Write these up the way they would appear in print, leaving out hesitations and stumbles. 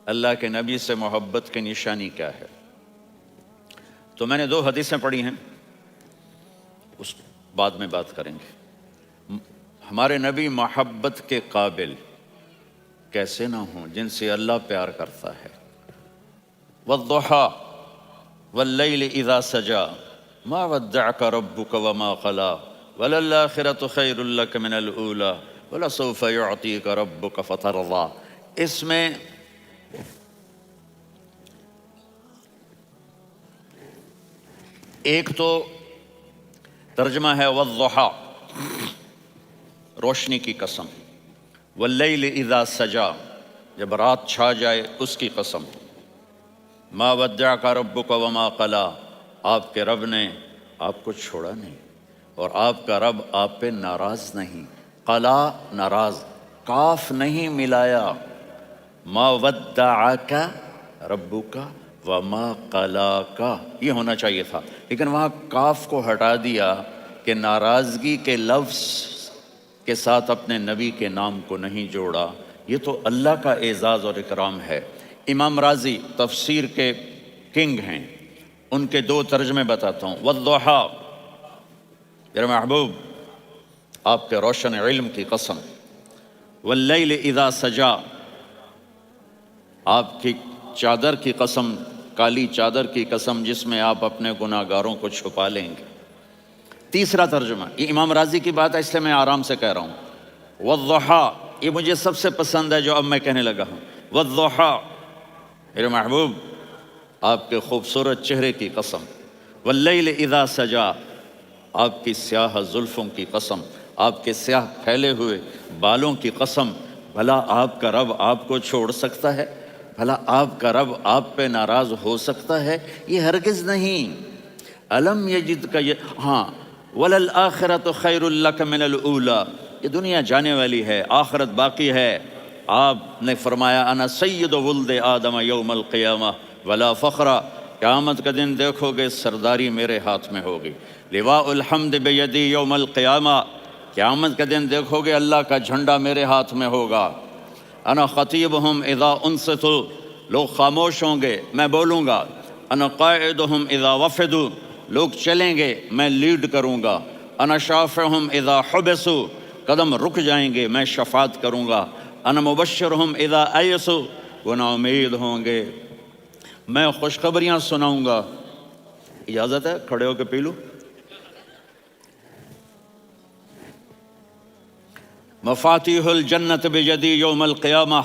اللہ کے نبی سے محبت کی نشانی کیا ہے؟ تو میں نے 2 حدیثیں پڑھی ہیں، اس بعد میں بات کریں گے۔ ہمارے نبی محبت کے قابل کیسے نہ ہوں جن سے اللہ پیار کرتا ہے۔ والضحیٰ واللیل اذا سجا ما ودعک ربک وما قلی وللآخرۃ خیر لک من الاولی ولسوف یعطیک ربک فترضی۔ اس میں ایک تو ترجمہ ہے والضحیٰ، روشنی کی قسم، واللیل اذا سجا، جب رات چھا جائے اس کی قسم، ما ودعک ربک وما قلی، آپ کے رب نے آپ کو چھوڑا نہیں اور آپ کا رب آپ پہ ناراض نہیں۔ قلا ناراض، کاف نہیں ملایا، ما ودعک ربک وما قلاک یہ ہونا چاہیے تھا، لیکن وہاں کاف کو ہٹا دیا کہ ناراضگی کے لفظ کے ساتھ اپنے نبی کے نام کو نہیں جوڑا۔ یہ تو اللہ کا اعزاز اور اکرام ہے۔ امام رازی تفسیر کے کنگ ہیں، ان کے 2 ترجمے بتاتا ہوں۔ والضحیٰ، میرے محبوب آپ کے روشن علم کی قسم، واللیل اذا سجا، آپ کی چادر کی قسم، کالی چادر کی قسم جس میں آپ اپنے گناہگاروں کو چھپا لیں گے۔ تیسرا ترجمہ، یہ امام رازی کی بات ہے اس لیے میں آرام سے کہہ رہا ہوں۔ والضحیٰ، یہ مجھے سب سے پسند ہے جو اب میں کہنے لگا ہوں۔ والضحیٰ، میرے محبوب آپ کے خوبصورت چہرے کی قسم، واللیل اذا سجا، آپ کی سیاہ زلفوں کی قسم، آپ کے سیاہ پھیلے ہوئے بالوں کی قسم، بھلا آپ کا رب آپ کو چھوڑ سکتا ہے؟ بھلا آپ کا رب آپ پہ ناراض ہو سکتا ہے؟ یہ ہرگز نہیں۔ الم یجد کا ہاں، وللآخرۃ خیر لک من الاولی، یہ دنیا جانے والی ہے، آخرت باقی ہے۔ آپ نے فرمایا انا سید ولد آدم یوم القیامہ ولا فخر، قیامت کا دن دیکھو گے سرداری میرے ہاتھ میں ہوگی۔ لواء الحمد بیدی یوم القیامہ، قیامت کا دن دیکھو گے اللہ کا جھنڈا میرے ہاتھ میں ہوگا۔ انا خطیبہم اذا انصتوا، لوگ خاموش ہوں گے میں بولوں گا۔ انا قائدہم اذا وفدوا، لوگ چلیں گے میں لیڈ کروں گا۔ انا شافعہم اذا حبسوا، قدم رک جائیں گے میں شفاعت کروں گا۔ انا مبشرہم اذا ایسوا، وہ نا امید ہوں گے میں خوشخبریاں سناؤں گا۔ اجازت ہے کھڑے ہو کے پی لوں؟ مفاتیح الجنت بیدی یوم القیامہ،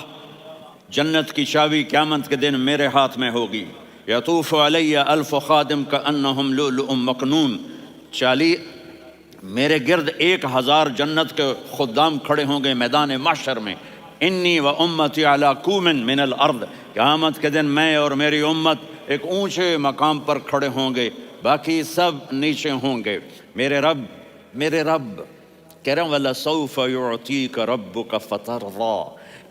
جنت کی چابی قیامت کے دن میرے ہاتھ میں ہوگی۔ یطوف علی الف خادم کانہم لؤلؤ مکنون، میرے گرد 1000 جنت کے خدام کھڑے ہوں گے میدان محشر میں۔ انی و امتی علی کوم من الارض، قیامت کے دن میں اور میری امت ایک اونچے مقام پر کھڑے ہوں گے، باقی سب نیچے ہوں گے۔ میرے رب کہہ رہا ہوں وَلَسَوْفَ يُعْطِيكَ رَبُّكَ فَتَرْضَىٰ،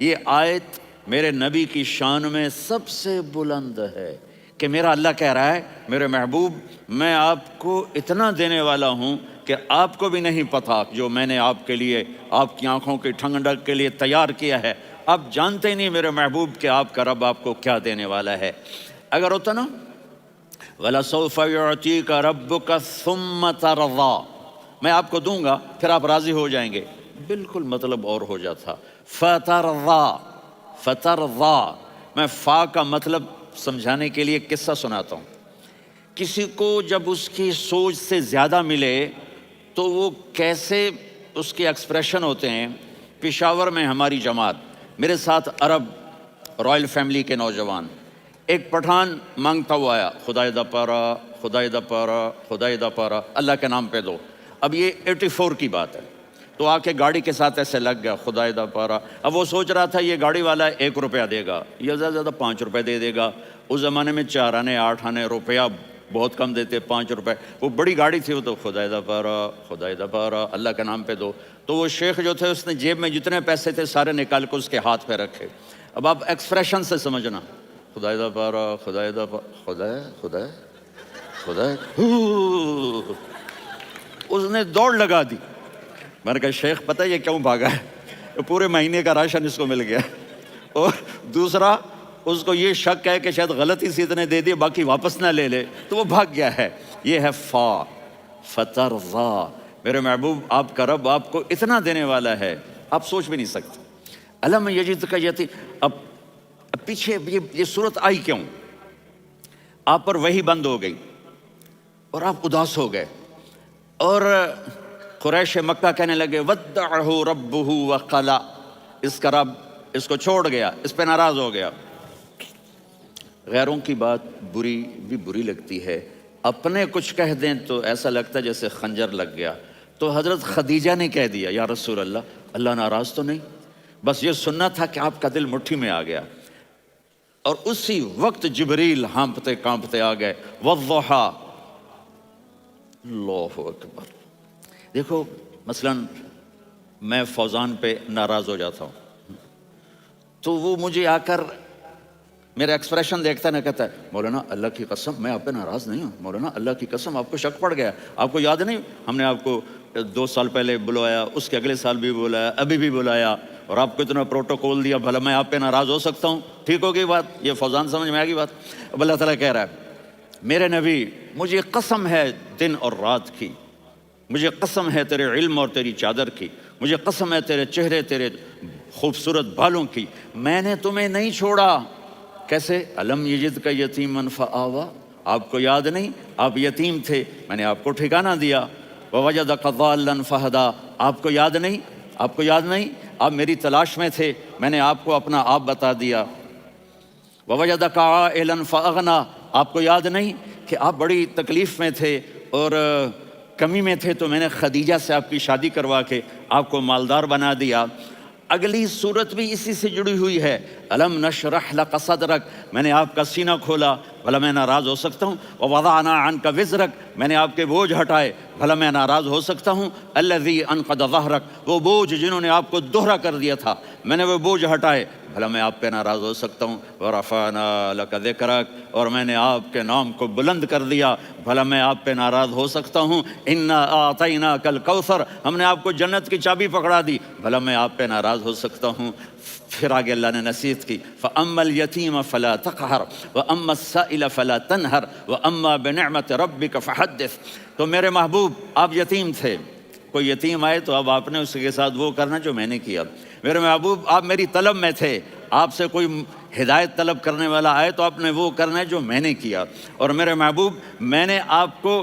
یہ آیت میرے نبی کی شان میں سب سے بلند ہے کہ میرا اللہ کہہ رہا ہے میرے محبوب میں آپ کو اتنا دینے والا ہوں کہ آپ کو بھی نہیں پتہ جو میں نے آپ کے لیے، آپ کی آنکھوں کی ٹھنڈک کے لیے تیار کیا ہے۔ آپ جانتے ہی نہیں میرے محبوب کہ آپ کا رب آپ کو کیا دینے والا ہے۔ اگر ہوتا نا وَلَسَوْفَ يُعْطِيكَ رَبُّكَ ثُمَّ تَرْضَىٰ، میں آپ کو دوں گا پھر آپ راضی ہو جائیں گے، بالکل مطلب اور ہو جاتا۔ فترضیٰ، میں فا کا مطلب سمجھانے کے لیے قصہ سناتا ہوں۔ کسی کو جب اس کی سوچ سے زیادہ ملے تو وہ کیسے اس کے ایکسپریشن ہوتے ہیں۔ پشاور میں ہماری جماعت، میرے ساتھ عرب رائل فیملی کے نوجوان، ایک پٹھان مانگتا ہوا آیا، خدائے دا پارا، خدائے دا پارا، خدائے دا پارا، اللہ کے نام پہ دو۔ اب یہ 84 کی بات ہے، تو آ کے گاڑی کے ساتھ ایسے لگ گیا خدائے دا پارا۔ اب وہ سوچ رہا تھا یہ گاڑی والا 1 روپیہ دے گا یا زیادہ زیادہ 5 روپے دے دے گا۔ اس زمانے میں 4 آنے 8 آنے روپیہ بہت کم دیتے، 5 روپے، وہ بڑی گاڑی تھی، وہ تو خدائے دا پارا، خدائے دا پارا، اللہ کے نام پہ دو۔ تو وہ شیخ جو تھے اس نے جیب میں جتنے پیسے تھے سارے نکال کے اس کے ہاتھ پہ رکھے۔ اب آپ ایکسپریشن سے سمجھنا، خدائے دا پارا، خدائے دا پارا، خدائے خدائے خدائے، اس نے دوڑ لگا دی۔ میں نے کہا شیخ پتہ یہ کیوں بھاگا ہے؟ پورے مہینے کا راشن اس کو مل گیا۔ اور دوسرا اس کو یہ شک ہے کہ شاید غلطی سے اتنے دے دیے باقی واپس نہ لے لے، تو وہ بھاگ گیا ہے۔ یہ ہے فا، فترضا۔ میرے محبوب آپ کا رب آپ کو اتنا دینے والا ہے آپ سوچ بھی نہیں سکتے۔ الم یجدک یتیم، اب پیچھے یہ صورت آئی کیوں؟ آپ پر وحی بند ہو گئی اور آپ اداس ہو گئے، اور قریش مکہ کہنے لگے ودعہ ربہ وقلا، اس کا رب اس کو چھوڑ گیا، اس پہ ناراض ہو گیا۔ غیروں کی بات بری لگتی ہے، اپنے کچھ کہہ دیں تو ایسا لگتا ہے جیسے خنجر لگ گیا۔ تو حضرت خدیجہ نے کہہ دیا یا رسول اللہ، اللہ ناراض تو نہیں؟ بس یہ سننا تھا کہ آپ کا دل مٹھی میں آ گیا۔ اور اسی وقت جبریل ہانپتے کانپتے آ گئے، والضحیٰ، اللہ اکبر۔ دیکھو مثلا میں فوزان پہ ناراض ہو جاتا ہوں تو وہ مجھے آ کر میرا ایکسپریشن دیکھتا ہے، نہ کہتا ہے مولانا اللہ کی قسم میں آپ پہ ناراض نہیں ہوں، مولانا اللہ کی قسم آپ کو شک پڑ گیا، آپ کو یاد نہیں ہم نے آپ کو 2 سال پہلے بلایا، اس کے اگلے سال بھی بلایا، ابھی بھی بلایا، اور آپ کو اتنا پروٹوکول دیا، بھلا میں آپ پہ ناراض ہو سکتا ہوں؟ ٹھیک ہوگی بات؟ یہ فوزان سمجھ میں آ گئی بات؟ اب اللہ تعالیٰ کہہ رہا ہے میرے نبی مجھے قسم ہے دن اور رات کی، مجھے قسم ہے تیرے علم اور تیری چادر کی، مجھے قسم ہے تیرے چہرے تیرے خوبصورت بالوں کی، میں نے تمہیں نہیں چھوڑا۔ کیسے؟ الم یجدک یتیما فآویٰ، آپ کو یاد نہیں آپ یتیم تھے، میں نے آپ کو ٹھکانہ دیا۔ ووجدک ضالا فہدیٰ، آپ کو یاد نہیں آپ میری تلاش میں تھے، میں نے آپ کو اپنا آپ بتا دیا۔ ووجدک عائلا فاغنیٰ، آپ کو یاد نہیں کہ آپ بڑی تکلیف میں تھے اور کمی میں تھے، تو میں نے خدیجہ سے آپ کی شادی کروا کے آپ کو مالدار بنا دیا۔ اگلی صورت بھی اسی سے جڑی ہوئی ہے، الم نشرح لک صدرک، میں نے آپ کا سینہ کھولا، بھلا میں ناراض ہو سکتا ہوں؟ ووضعنا عنک وزرک، میں نے آپ کے بوجھ ہٹائے، بھلا میں ناراض ہو سکتا ہوں؟ الذی انقض ظہرک، وہ بوجھ جنہوں نے آپ کو دوہرا کر دیا تھا، میں نے وہ بوجھ ہٹائے، بھلا میں آپ پہ ناراض ہو سکتا ہوں؟ ورفعنا لک ذکرک، اور میں نے آپ کے نام کو بلند کر دیا، بھلا میں آپ پہ ناراض ہو سکتا ہوں؟ انا اعطیناک الکوثر، ہم نے آپ کو جنت کی چابی پکڑا دی، بھلا میں آپ پہ ناراض ہو سکتا ہوں؟ پھر آگے اللہ نے نصیحت کی، فَأَمَّا الْيَتِيمَ فَلَا تَقْهَرْ وَأَمَّا السَّائِلَ فَلَا تَنْهَرْ وَأَمَّا بِنِعْمَةِ رَبِّكَ فَحَدِّثْ۔ تو میرے محبوب آپ یتیم تھے، کوئی یتیم آئے تو اب آپ نے اس کے ساتھ وہ کرنا جو میں نے کیا۔ میرے محبوب آپ میری طلب میں تھے، آپ سے کوئی ہدایت طلب کرنے والا آئے تو آپ نے وہ کرنا ہے جو میں نے کیا۔ اور میرے محبوب میں نے آپ کو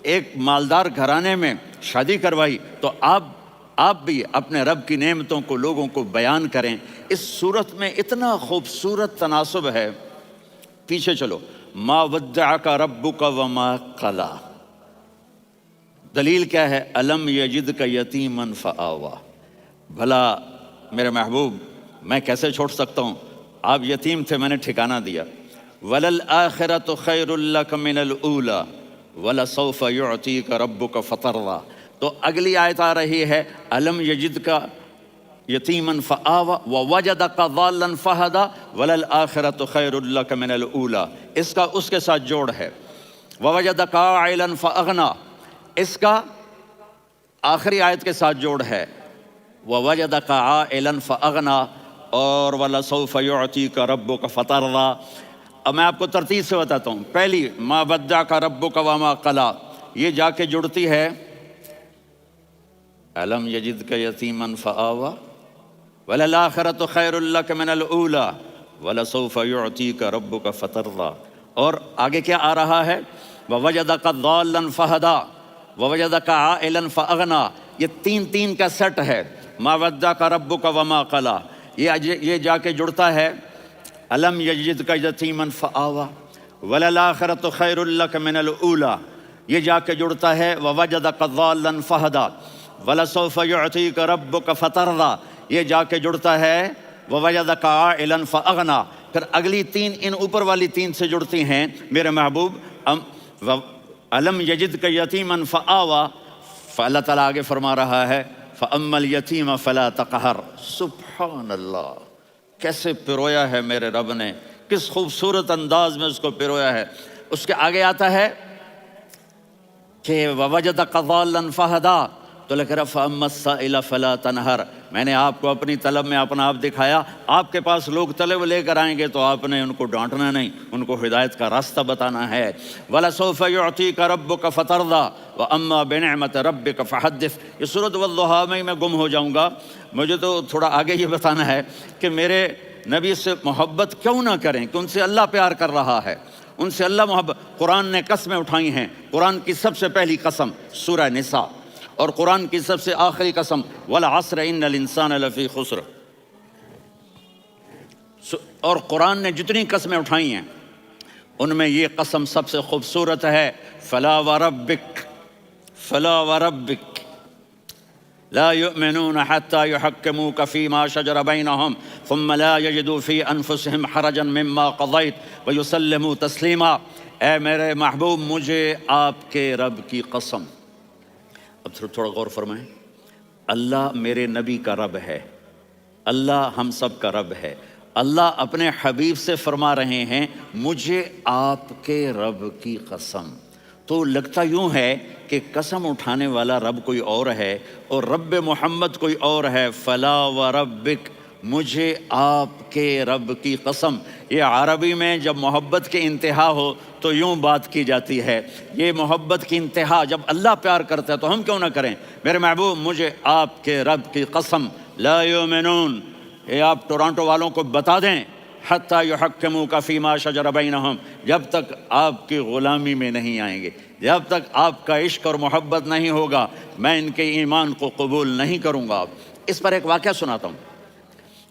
ایک مالدار گھرانے میں شادی کروائی، تو آپ بھی اپنے رب کی نعمتوں کو لوگوں کو بیان کریں۔ اس صورت میں اتنا خوبصورت تناسب ہے، پیچھے چلو، ما ودعک ربک وما قلی، دلیل کیا ہے؟ الم یجدک یتیما فآویٰ۔ بھلا میرے محبوب میں کیسے چھوڑ سکتا ہوں؟ آپ یتیم تھے، میں نے ٹھکانہ دیا۔ وَلَلْآخِرَةُ خَيْرٌ لَكَ مِنَ الْأُولَىٰ وَلَسَوْفَ يُعْطِيكَ رَبُّكَ فَتَرْضَىٰ۔ تو اگلی آیت آ رہی ہے الم یجدک یتیما فآویٰ ووجدک ضالا فہدیٰ وَلَلْآخِرَةُ خَيْرٌ لَكَ مِنَ الْأُولَىٰ، اس کا اس کے ساتھ جوڑ ہے۔ ووجدک عائلا فأغنیٰ، اس کا آخری آیت کے ساتھ جوڑ ہے، ووجدک عائلا فأغنیٰ اور وَلَسَوْفَ يُعْطِيكَ رَبُّكَ فَتَرْضَىٰ۔ اب میں آپ کو ترتیب سے بتاتا ہوں۔ پہلی ما ودعک ربک وما قلی، یہ جا کے جڑتی ہے الم یجدک یتیما فآویٰ وَلَلْآخِرَةُ خَيْرٌ لَكَ مِنَ الْأُولَىٰ وَلَسَوْفَ يُعْطِيكَ رَبُّكَ فَتَرْضَىٰ۔ اور آگے کیا آ رہا ہے؟ وَوَجَدَكَ ضَالًّا فَهَدَىٰ وَوَجَدَكَ عَائِلًا فَأَغْنَىٰ۔ یہ تین کا سیٹ ہے، ما ودعک ربک وما قلی، یہ جا کے جڑتا ہے الم یجدک یتیما فآویٰ وَلَلْآخِرَةُ خَيْرٌ لَكَ مِنَ الْأُولَىٰ، یہ جا کے جڑتا ہے وَوَجَدَكَ ضَالًّا فَهَدَىٰ وَلَسَوْفَ يُعْطِيكَ رَبُّكَ فَتَرْضَىٰ، یہ جا کے جڑتا ہے وَوَجَدَكَ عَائِلًا فَأَغْنَىٰ۔ پھر اگلی تین ان اوپر والی تین سے جڑتی ہیں میرے محبوب، الم یجدک یتیما فآویٰ، فاللہ تعالیٰ آگے فرما رہا ہے فَأَمَّا الْيَتِيمَ فَلَا تَقْهَرْ۔ سبحان اللہ، کیسے پرویا ہے میرے رب نے، کس خوبصورت انداز میں اس کو پرویا ہے۔ اس کے آگے آتا ہے کہ وَوَجَدَكَ ضَالًّا فَهَدَىٰ تو اللہ کہہ رہا فَأَمَّا السَّائِلَ فَلَا تَنْهَرْ، میں نے آپ کو اپنی طلب میں اپنا آپ دکھایا، آپ کے پاس لوگ طلب لے کر آئیں گے تو آپ نے ان کو ڈانٹنا نہیں، ان کو ہدایت کا راستہ بتانا ہے۔ وَلَسَوْفَ يُعْطِيكَ رَبُّكَ فَتَرْضَىٰ وَأَمَّا بِنِعْمَةِ رَبِّكَ فَحَدِّثْ۔ یہ سورۃ والضحیٰ میں گم ہو جاؤں گا، مجھے تو تھوڑا آگے یہ بتانا ہے کہ میرے نبی سے محبت کیوں نہ کریں، کہ ان سے اللہ پیار کر رہا ہے، ان سے اللہ محبت۔ قرآن نے قسمیں اٹھائی ہیں، قرآن کی سب سے پہلی قسم سورہ نساء، اور قرآن کی سب سے آخری قسم وَالْعَصْرِ إِنَّ الْإِنسَانَ لَفِي خُسْرٍ۔ اور قرآن نے جتنی قسمیں اٹھائی ہیں ان میں یہ قسم سب سے خوبصورت ہے، فَلَا وَرَبِّكَ فَلَا وَرَبِّكَ لا يؤمنون حتى يحكموك فيما شجر بينهم ثم لا يجدوا في أنفسهم حرجا مما قضيت ويسلموا تسليما۔ اے میرے محبوب، مجھے آپ کے رب کی قسم۔ اب تھوڑا غور فرمائیں، اللہ میرے نبی کا رب ہے، اللہ ہم سب کا رب ہے، اللہ اپنے حبیب سے فرما رہے ہیں مجھے آپ کے رب کی قسم۔ تو لگتا یوں ہے کہ قسم اٹھانے والا رب کوئی اور ہے اور رب محمد کوئی اور ہے۔ فلا وربک، مجھے آپ کے رب کی قسم۔ یہ عربی میں جب محبت کی انتہا ہو تو یوں بات کی جاتی ہے، یہ محبت کی انتہا جب اللہ پیار کرتا ہے تو ہم کیوں نہ کریں۔ میرے محبوب، مجھے آپ کے رب کی قسم، لا یؤمنون، یہ آپ ٹورانٹو والوں کو بتا دیں، حتی یحکموک فیما شجر بینہم، جب تک آپ کی غلامی میں نہیں آئیں گے، جب تک آپ کا عشق اور محبت نہیں ہوگا، میں ان کے ایمان کو قبول نہیں کروں گا۔ اس پر ایک واقعہ سناتا ہوں۔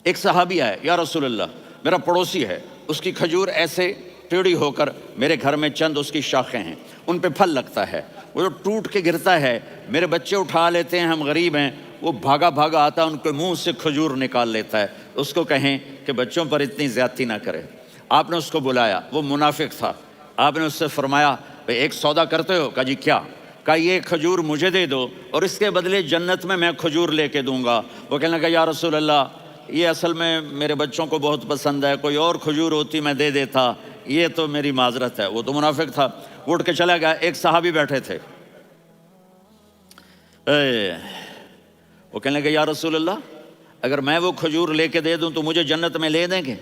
ایک صحابی آئے، یا رسول اللہ، میرا پڑوسی ہے، اس کی کھجور ایسے ٹیڑھی ہو کر میرے گھر میں چند اس کی شاخیں ہیں، ان پہ پھل لگتا ہے، وہ جو ٹوٹ کے گرتا ہے، میرے بچے اٹھا لیتے ہیں، ہم غریب ہیں، وہ بھاگا بھاگا آتا ہے، ان کے منہ سے کھجور نکال لیتا ہے۔ اس کو کہیں کہ بچوں پر اتنی زیادتی نہ کرے۔ آپ نے اس کو بلایا، وہ منافق تھا، آپ نے اس سے فرمایا بھئی ایک سودا کرتے ہو؟ کہا جی کیا؟ کہا یہ کھجور مجھے دے دو اور اس کے بدلے جنت میں کھجور لے کے دوں گا۔ وہ کہنے لگا یا رسول اللہ، یہ اصل میں میرے بچوں کو بہت پسند ہے، کوئی اور کھجور ہوتی میں دے دیتا، یہ تو میری معذرت ہے۔ وہ تو منافق تھا، وہ اٹھ کے چلا گیا۔ ایک صحابی بیٹھے تھے، وہ کہنے لگے یا رسول اللہ، اگر میں وہ کھجور لے کے دے دوں تو مجھے جنت میں لے دیں گے؟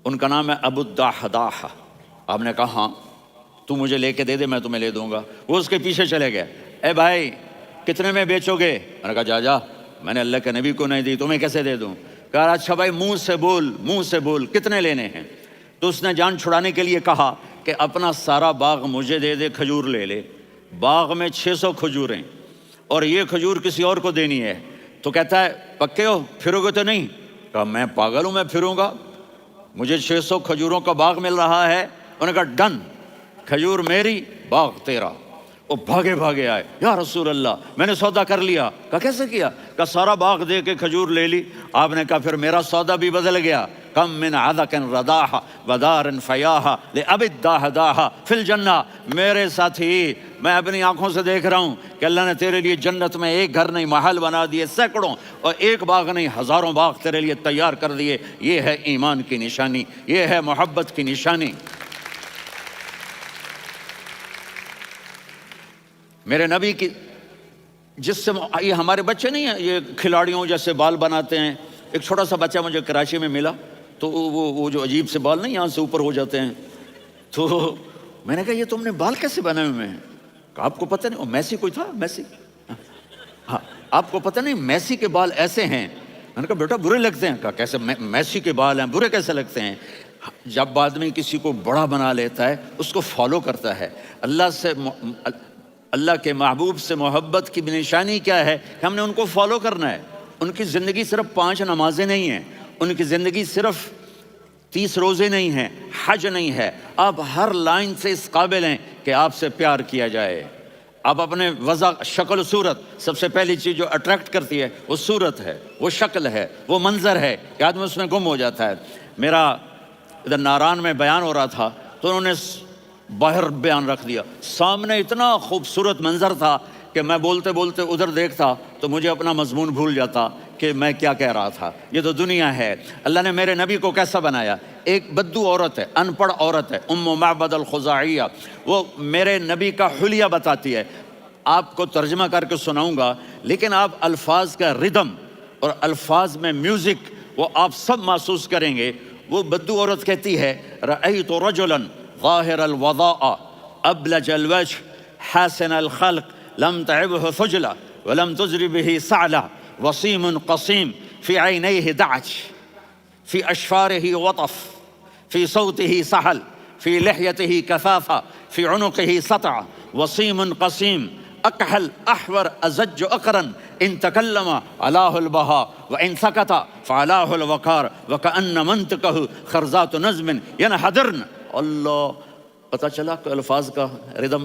ان کا نام ہے ابو الدحداح۔ آپ نے کہا ہاں، تو مجھے لے کے دے دے، میں تمہیں لے دوں گا۔ وہ اس کے پیچھے چلے گئے، اے بھائی کتنے میں بیچو گے؟ میں نے کہا جا میں نے اللہ کے نبی کو نہیں دی، تمہیں کیسے دے دوں؟ کہا اچھا بھائی منہ سے بول کتنے لینے ہیں؟ تو اس نے جان چھڑانے کے لیے کہا کہ اپنا سارا باغ مجھے دے دے، کھجور لے لے۔ باغ میں 600 کھجوریں اور یہ کھجور کسی اور کو دینی ہے۔ تو کہتا ہے پکے ہو، پھرو گے تو نہیں؟ کہا میں پاگل ہوں، میں پھروں گا؟ مجھے 600 کھجوروں کا باغ مل رہا ہے۔ انہوں نے کہا ڈن، کھجور میری، باغ تیرا۔ وہ بھاگے بھاگے آئے، یا رسول اللہ میں نے سودا کر لیا۔ کہا کیسے کیا؟ کہا سارا باغ دے کے کھجور لے لی۔ آپ نے کہا پھر میرا سودا بھی بدل گیا۔ کم من عدق رداح ودار فیاح لأبی الدحداح فی الجنہ۔ میرے ساتھی، میں اپنی آنکھوں سے دیکھ رہا ہوں کہ اللہ نے تیرے لیے جنت میں ایک گھر نہیں محل بنا دیے، سینکڑوں، اور ایک باغ نہیں ہزاروں باغ تیرے لیے تیار کر دیے۔ یہ ہے ایمان کی نشانی، یہ ہے محبت کی نشانی۔ میرے نبی کی جس سے یہ ہمارے بچے نہیں ہیں، یہ کھلاڑیوں جیسے بال بناتے ہیں۔ ایک چھوٹا سا بچہ مجھے کراچی میں ملا، تو وہ جو عجیب سے بال نہیں یہاں سے اوپر ہو جاتے ہیں، تو میں نے کہا یہ تم نے بال کیسے بنائے ہوئے ہیں؟ کہا آپ کو پتہ نہیں، میسی کوئی تھا، میسی، ہاں آپ کو پتہ نہیں میسی کے بال ایسے ہیں؟ میں نے کہا بیٹا برے لگتے ہیں۔ کہا کیسے میسی کے بال ہیں، برے کیسے لگتے ہیں؟ جب آدمی کسی کو بڑا بنا لیتا ہے اس کو فالو کرتا ہے۔ اللہ کے محبوب سے محبت کی نشانی کیا ہے کہ ہم نے ان کو فالو کرنا ہے۔ ان کی زندگی صرف 5 نمازیں نہیں ہیں، ان کی زندگی صرف 30 روزے نہیں ہیں، حج نہیں ہے۔ آپ ہر لائن سے اس قابل ہیں کہ آپ سے پیار کیا جائے۔ آپ اپنے وضع، شکل و صورت، سب سے پہلی چیز جو اٹریکٹ کرتی ہے وہ صورت ہے، وہ شکل ہے، وہ منظر ہے کہ آدمی اس میں گم ہو جاتا ہے۔ میرا ادھر ناران میں بیان ہو رہا تھا تو انہوں نے باہر بیان رکھ دیا، سامنے اتنا خوبصورت منظر تھا کہ میں بولتے بولتے ادھر دیکھتا تو مجھے اپنا مضمون بھول جاتا کہ میں کیا کہہ رہا تھا۔ یہ تو دنیا ہے۔ اللہ نے میرے نبی کو کیسا بنایا؟ ایک بدو عورت ہے، ان پڑھ عورت ہے، ام معبد الخزاعیہ، وہ میرے نبی کا حلیہ بتاتی ہے۔ آپ کو ترجمہ کر کے سناؤں گا، لیکن آپ الفاظ کا ردم اور الفاظ میں میوزک وہ آپ سب محسوس کریں گے۔ وہ بدو عورت کہتی ہے رأیت رجلا ظاہر الوضاء ابلج الوجه حسن الخلق لم تعبه ثجلة ولم تجر به سعلة وسيم قصيم في عينيه دعج في أشفاره وطف في صوته سحل في لحيته كثافة في عنقه سطع وسيم قصيم أكحل أحور أزج أقرن إن تكلم علاه البهاء وإن سكت فعلاه الوقار وكأن منطقه خرزات نظم ينحدرن۔ اللہ، پتہ چلا کہ الفاظ کا ردم،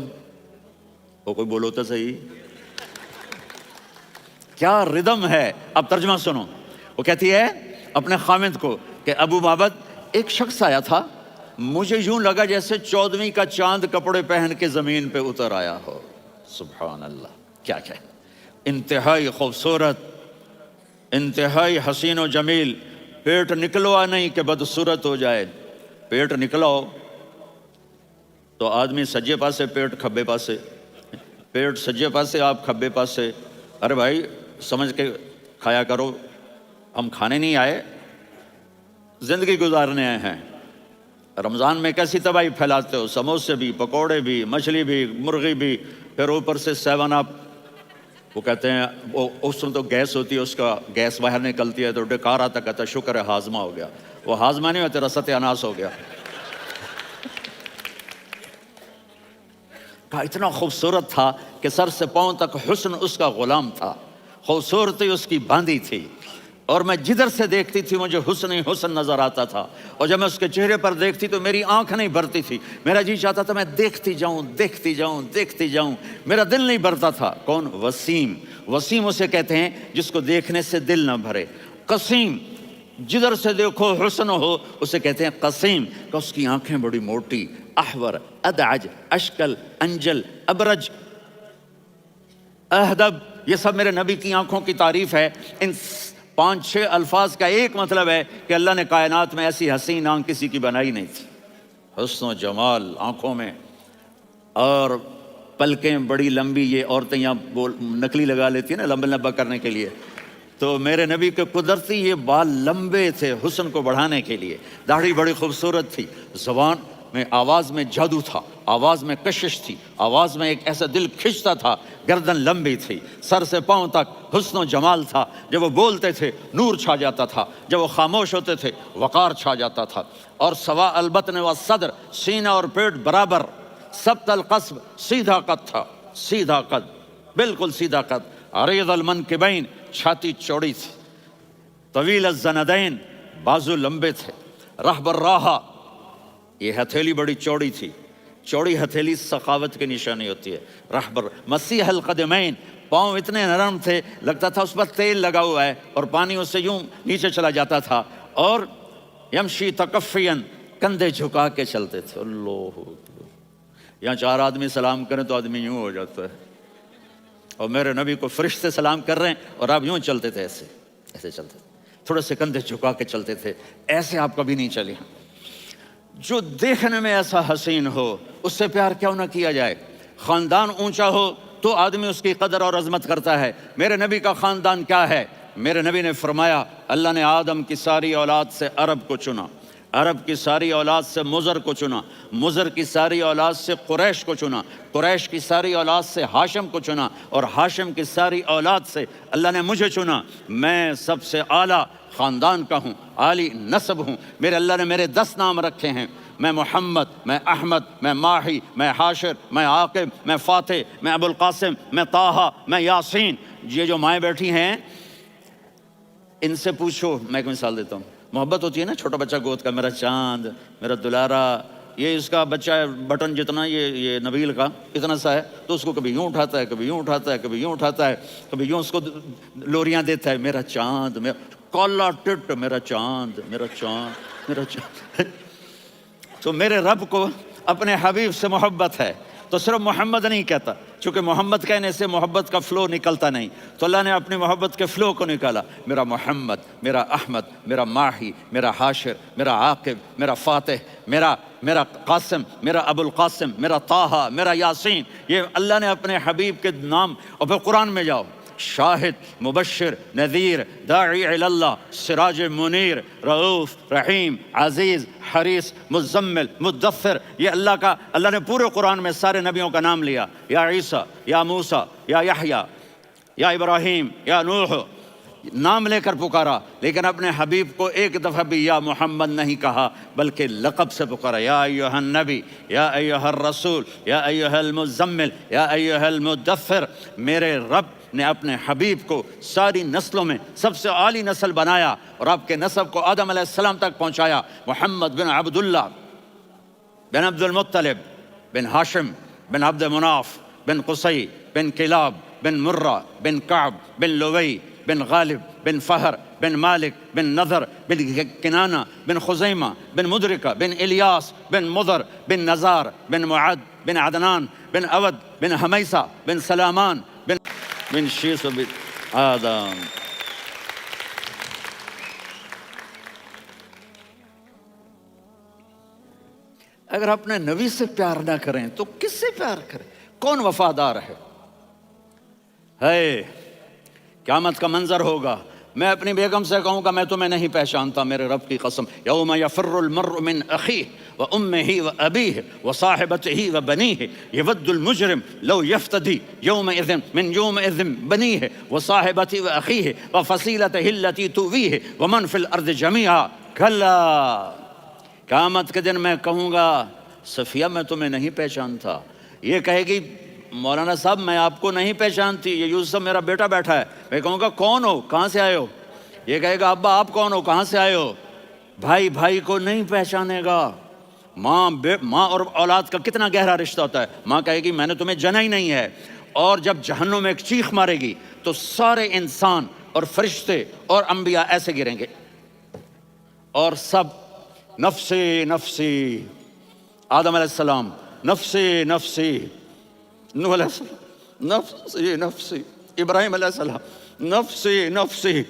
وہ کوئی بولو تو صحیح، کیا ردم ہے۔ اب ترجمہ سنو۔ وہ کہتی ہے اپنے خامد کو کہ ابو معبد، ایک شخص آیا تھا، مجھے یوں لگا جیسے 14ویں کا چاند کپڑے پہن کے زمین پہ اتر آیا ہو۔ سبحان اللہ، کیا کہ انتہائی خوبصورت، انتہائی حسین و جمیل، پیٹ نکلوا نہیں کہ بدصورت ہو جائے۔ پیٹ نکلاؤ تو آدمی سجے پاسے پیٹ کھبے پاسے، پیٹ سجے پاسے آپ کھبے پاسے۔ ارے بھائی سمجھ کے کھایا کرو، ہم کھانے نہیں آئے، زندگی گزارنے آئے ہیں۔ رمضان میں کیسی تباہی پھیلاتے ہو، سموسے بھی، پکوڑے بھی، مچھلی بھی، مرغی بھی، پھر اوپر سے 7 اپ۔ وہ کہتے ہیں اس میں تو گیس ہوتی ہے، اس کا گیس باہر نکلتی ہے تو ڈکار آتا، کہتا ہے شکر ہے ہاضمہ ہو گیا۔ وہ ہاضمہ نہیں ہوا، تیرا ستیہ ناس ہو گیا۔ کہا اتنا خوبصورت تھا کہ سر سے پاؤں تک حسن اس کا غلام تھا، خوبصورتی اس کی باندھی تھی، اور میں جدھر سے دیکھتی تھی مجھے حسن ہی حسن نظر آتا تھا، اور جب میں اس کے چہرے پر دیکھتی تو میری آنکھ نہیں بھرتی تھی، میرا جی چاہتا تھا میں دیکھتی جاؤں دیکھتی جاؤں دیکھتی جاؤں، میرا دل نہیں بھرتا تھا۔ کون؟ وسیم۔ وسیم اسے کہتے ہیں جس کو دیکھنے سے دل نہ بھرے۔ قسیم، جدھر سے دیکھو حسن ہو، اسے کہتے ہیں قسیم، کہ اس کی آنکھیں بڑی موٹی، احور، ادعج، اشکل، انجل، ابرج، اہدب، یہ سب میرے نبی کی آنکھوں کی تعریف ہے۔ ان 5-6 الفاظ کا ایک مطلب ہے کہ اللہ نے کائنات میں ایسی حسین آنکھ کسی کی بنائی نہیں تھی۔ حسن و جمال آنکھوں میں، اور پلکیں بڑی لمبی، یہ عورتیں یہاں نکلی لگا لیتی ہیں نا لمبا لمبا کرنے کے لیے، تو میرے نبی کے قدرتی یہ بال لمبے تھے حسن کو بڑھانے کے لیے، داڑھی بڑی خوبصورت تھی، زبان میں، آواز میں جادو تھا، آواز میں کشش تھی، آواز میں ایک ایسا دل کھنچتا تھا، گردن لمبی تھی، سر سے پاؤں تک حسن و جمال تھا، جب وہ بولتے تھے نور چھا جاتا تھا، جب وہ خاموش ہوتے تھے وقار چھا جاتا تھا، اور سوا البطن و صدر، سینہ اور پیٹ برابر، سبت القصب، سیدھا قد تھا، سیدھا قد، بالکل سیدھا قد، عریض المنکبین، چھاتی چوڑی تھی، طویل الزندین، بازو لمبے تھے، رحب الراحہ، یہ ہتھیلی بڑی چوڑی تھی، چوڑی ہتھیلی سخاوت کی نشانی ہوتی ہے، رحبر، مسیح القدمین، پاؤں اتنے نرم تھے لگتا تھا اس پر تیل لگا ہوا ہے، اور پانی اس سے یوں نیچے چلا جاتا تھا، اور یمشی تکفین، کندھے جھکا کے چلتے تھے۔ اللہ، یہاں 4 آدمی سلام کریں تو آدمی یوں ہو جاتا ہے، اور میرے نبی کو فرشتے سلام کر رہے ہیں اور آپ یوں چلتے تھے، ایسے ایسے چلتے تھے، تھوڑے سے کندھے جھکا کے چلتے تھے، ایسے آپ کبھی نہیں چلے۔ جو دیکھنے میں ایسا حسین ہو اس سے پیار کیوں نہ کیا جائے؟ خاندان اونچا ہو تو آدمی اس کی قدر اور عظمت کرتا ہے۔ میرے نبی کا خاندان کیا ہے؟ میرے نبی نے فرمایا اللہ نے آدم کی ساری اولاد سے عرب کو چنا، عرب کی ساری اولاد سے مضر کو چنا، مضر کی ساری اولاد سے قریش کو چنا، قریش کی ساری اولاد سے ہاشم کو چنا، اور ہاشم کی ساری اولاد سے اللہ نے مجھے چنا۔ میں سب سے اعلیٰ خاندان کا ہوں، عالی نسب ہوں، میرے اللہ نے میرے 10 نام رکھے ہیں، میں محمد، میں احمد، میں ماہی، میں حاشر، میں عاقب، میں فاتح، میں ابو القاسم، میں طٰہٰ، میں یاسین۔ یہ جو مائیں بیٹھی ہیں ان سے پوچھو، میں ایک مثال دیتا ہوں، محبت ہوتی ہے نا چھوٹا بچہ گود کا، میرا چاند، میرا دلارا، یہ اس کا بچہ ہے بٹن جتنا، یہ نبیل کا اتنا سا ہے، تو اس کو کبھی یوں اٹھاتا ہے، کبھی یوں اٹھاتا ہے، کبھی یوں اٹھاتا ہے، کبھی یوں اس کو لوریاں دیتا ہے، میرا چاند، میرا کالا ٹٹ، میرا چاند، میرا چاند، میرا چاند۔ تو میرے رب کو اپنے حبیب سے محبت ہے، تو صرف محمد نہیں کہتا، چونکہ محمد کہنے سے محبت کا فلو نکلتا نہیں، تو اللہ نے اپنی محبت کے فلو کو نکالا، میرا محمد، میرا احمد، میرا ماہی، میرا حاشر، میرا عاقب، میرا فاتح، میرا قاسم، میرا ابو القاسم، میرا طٰہٰ، میرا یاسین، یہ اللہ نے اپنے حبیب کے نام۔ اور پھر قرآن میں جاؤ، شاہد، مبشر، نذیر، داعی الی اللہ، سراج منیر، رؤوف، رحیم، عزیز، حریص، مزمل، مدثر، یہ اللہ نے پورے قرآن میں سارے نبیوں کا نام لیا، یا عیسیٰ، یا موسیٰ، یا یحییٰ، یا ابراہیم، یا نوح، نام لے کر پکارا، لیکن اپنے حبیب کو ایک دفعہ بھی یا محمد نہیں کہا، بلکہ لقب سے پکارا، یا ایھا النبی، یا ایھا الرسول، یا ایھا المزمل، یا ایھا المدثر۔ میرے رب نے اپنے حبیب کو ساری نسلوں میں سب سے عالی نسل بنایا اور آپ کے نسب کو آدم علیہ السلام تک پہنچایا۔ محمد بن عبداللہ بن عبد المطلب بن ہاشم بن عبد مناف بن قصی بن کلاب بن مرہ بن کعب بن لوی بن غالب بن فہر بن مالک بن نضر بن کنانہ بن خزیمہ بن مدرکہ بن الیاس بن مضر بن نزار بن معد بن عدنان بن اود بن حمیسہ بن سلامان بن شیس بن آدم۔ اگر اپنے نبی سے پیار نہ کریں تو کس سے پیار کریں؟ کون وفادار ہے؟ قیامت کا منظر ہوگا، میں اپنی بیگم سے کہوں گا میں تمہیں نہیں پہچانتا، میرے رب کی قسم، یوم یفر المرء من اخیہ وامہ وابیہ وصاحبتہ وبنیہ یود المجرم لو یفتدی یومئذ من یومئذ بنیہ وصاحبتہ واخیہ وفصیلتہ التی تؤویہ ومن فی الارض جمیعا کلا۔ قیامت کے دن میں کہوں گا صفیہ میں تمہیں نہیں پہچانتا، یہ کہے گی مولانا صاحب میں آپ کو نہیں پہچانتی، یہ یوسف میرا بیٹا بیٹھا ہے، میں کہوں گا کون ہو، کہاں سے آئے ہو؟ یہ کہے گا ابا آپ کون ہو، کہاں سے آئے ہو؟ بھائی بھائی کو نہیں پہچانے گا۔ ماں اور اولاد کا کتنا گہرا رشتہ ہوتا ہے، ماں کہے گی میں نے تمہیں جنا ہی نہیں ہے، اور جب جہنم میں ایک چیخ مارے گی تو سارے انسان اور فرشتے اور انبیاء ایسے گریں گے اور سب نفسی نفسی، آدم علیہ السلام نفسی نفسی، نوح علیہ السلام نفسی نفسی، ابراہیم علیہ السلام نفسی نفسی،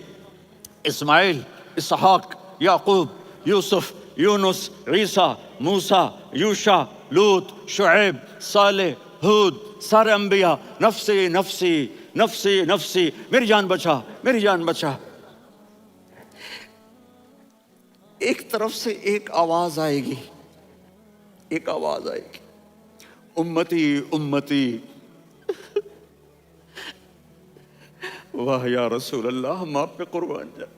اسماعیل، اسحاق، یعقوب، یوسف، یونس، عیسیٰ، موسیٰ، یوشع، لوط، شعیب، صالح، ہود، سارے انبیاء نفسی نفسی نفسی نفسی، میری جان بچا میری جان بچا۔ ایک طرف سے ایک آواز آئے گی، ایک آواز آئے گی، امتی امتی۔ واہ یا رسول اللہ، ہم آپ پہ قربان جائیں۔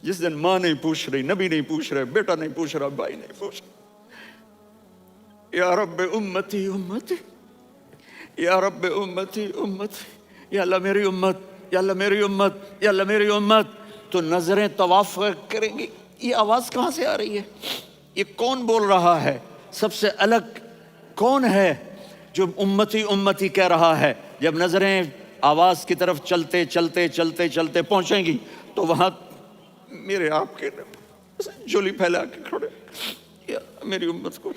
جس دن ماں نہیں پوچھ رہی، نبی نہیں پوچھ رہے، بیٹا نہیں پوچھ رہا، بھائی نہیں پوچھ رہا، یا رب امتی امتی، یا رب امتی امتی، یا اللہ میری امت، یا اللہ میری امت، یا اللہ میری امت۔ تو نظریں طواف کریں گی، یہ آواز کہاں سے آ رہی ہے؟ یہ کون بول رہا ہے؟ سب سے الگ کون ہے جو امتی امتی کہہ رہا ہے؟ جب نظریں آواز کی طرف چلتے چلتے چلتے چلتے پہنچیں گی تو وہاں میرے آپ کے جولی پھیلا کے کھڑے، یا میری امت کو،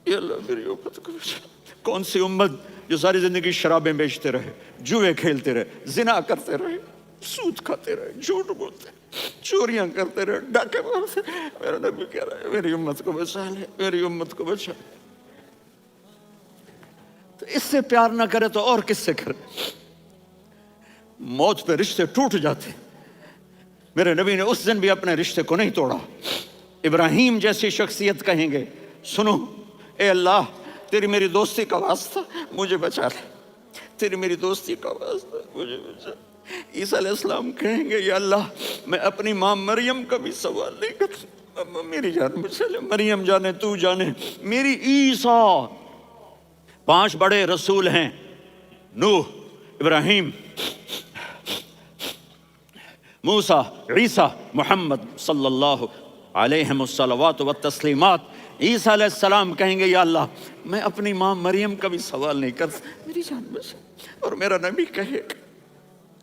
یا اللہ میری امت کو۔ کون سی امت جو ساری زندگی شرابیں بیچتے رہے، جوئے کھیلتے رہے، زنا کرتے رہے، سود کھاتے رہے، جھوٹ بولتے، چوریاں کرتے رہے، ڈاکے مارتے رہے؟ میرا نبی کہہ رہا ہے میری امت کو بچا لے، میری امت کو بچا لے۔ تو اس سے پیار نہ کرے تو اور کس سے کرے؟ موت پہ رشتے ٹوٹ جاتے، میرے نبی نے اس دن بھی اپنے رشتے کو نہیں توڑا۔ ابراہیم جیسی شخصیت کہیں گے سنو اے اللہ تیری میری دوستی کا واسطہ مجھے بچا لے، تیری میری دوستی کا واسطہ مجھے بچا لے۔ عیسیٰ علیہ السلام کہیں گے یا اللہ میں اپنی ماں مریم کا بھی سوال نہیں کرتا، میری جان بچا لے، مریم جانے تو جانے میری عیسیٰ۔ 5 بڑے رسول ہیں، نوح، ابراہیم، موسیٰ، عیسیٰ، محمد صلی اللہ علیہ الصلوات والتسلیمات۔ عیسیٰ علیہ السلام کہیں گے یا اللہ میں اپنی ماں مریم کا بھی سوال نہیں کرتا، میری جان بچا۔ اور میرا نبی کہے